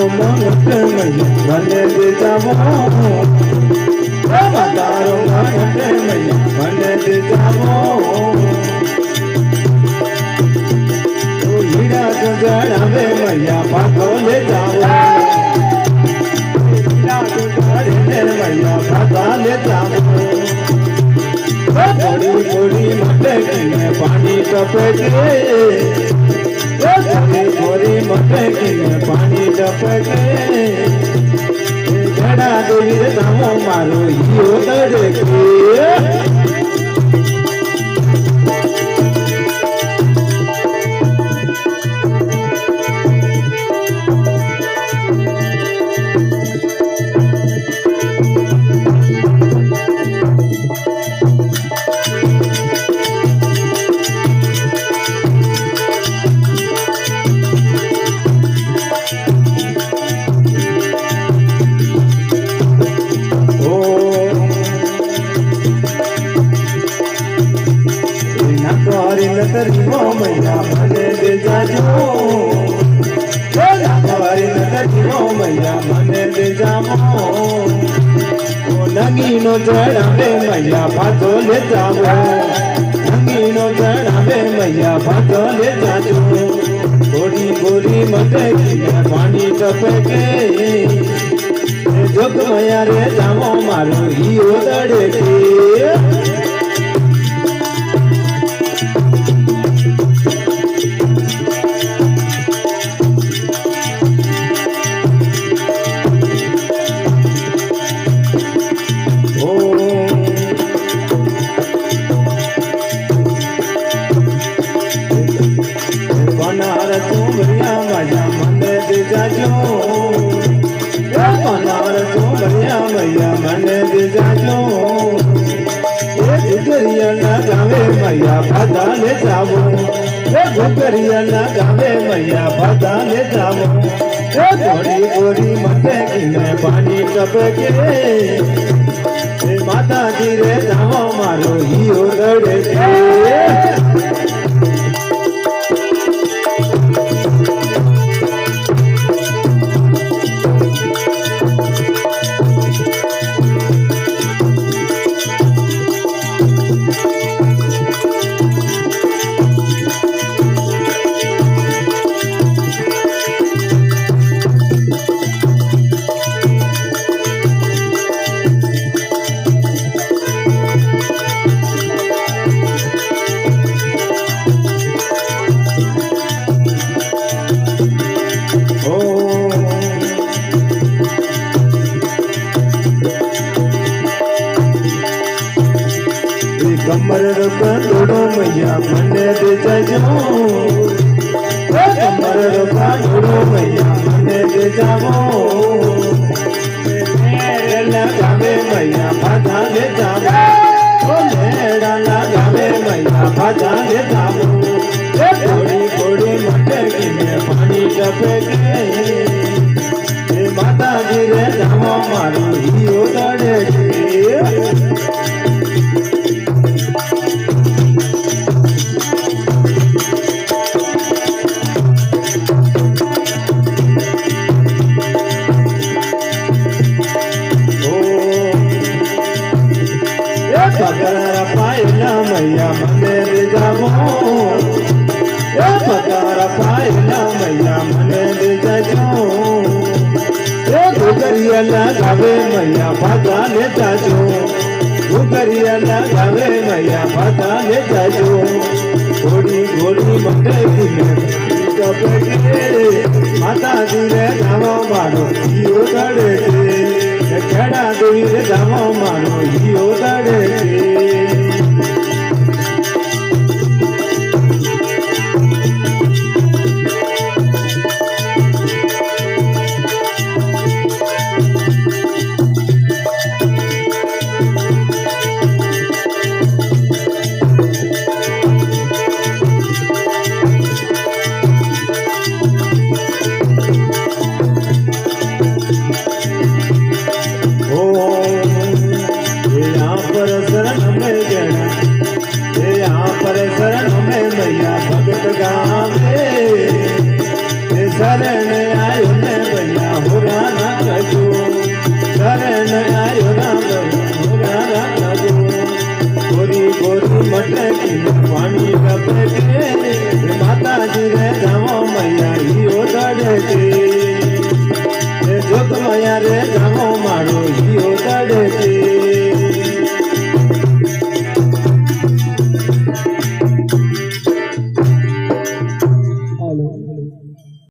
તારો મન મૈયા મને દે જાવો તારો મન મૈયા મને દે જાવો હીરા જડાવે મૈયા ભાગો લે જાવો હીરા જડાવે મૈયા ભાગા લે જાવો થોડી થોડી મટકીને પાણી ટપકે થોડી મટકીને પાણી ટપકે જડા દેવી તામો મારો હીરો તડકે નતરીઓ મૈયા મને દે જાજો મારી નતરીઓ મૈયા મને દે જામો નગીનો ચડાવે મૈયા પાછો લે જાવો નગીનો ચડાવે મૈયા પાછો લે જાજો ગોરી ગોરી મટકીને પાણી ટપકે જોગ મૈયા રે જામો મારો હીરો તડકે મને દે જાજો ગુગરિયા ગાવે મૈયા ભાદા લે જાવો ગુગરિયા ગાવે મૈયા ભાદા લે જાવો ગોરી ગોરી મટકીને પાણી ટપકે માતાજી રે જાવો મારો હીરો તડકે કમર રૂપડો મૈયા મને દે જાજો કમર રૂપડો મૈયા મને દે જાવો લગાવે મૈયા ભાદા લે જાવો લેડા લગાવે મૈયા ભાદા લે જાવો થોડી થોડી મટકીને પાણી ટપકે માતાજી રે જાવો મારો હીરો તડકે પગાર પાયલા મૈયા મને દે જાવો પગાર પાયલા મૈયા મને દે જાજો ગુગરિયા ગાવે મૈયા ભાદા લે જાજો ગુગરિયા ગાવે મૈયા ભાદા લે જાજો ઘોડી ઘોડી મટકીને ટપકે માતાજી રે જાવો મારો હીરો તડકે ખેડા દેવી રે જાવો મારો હીરો તડકે शरण आयो ने भैया टपके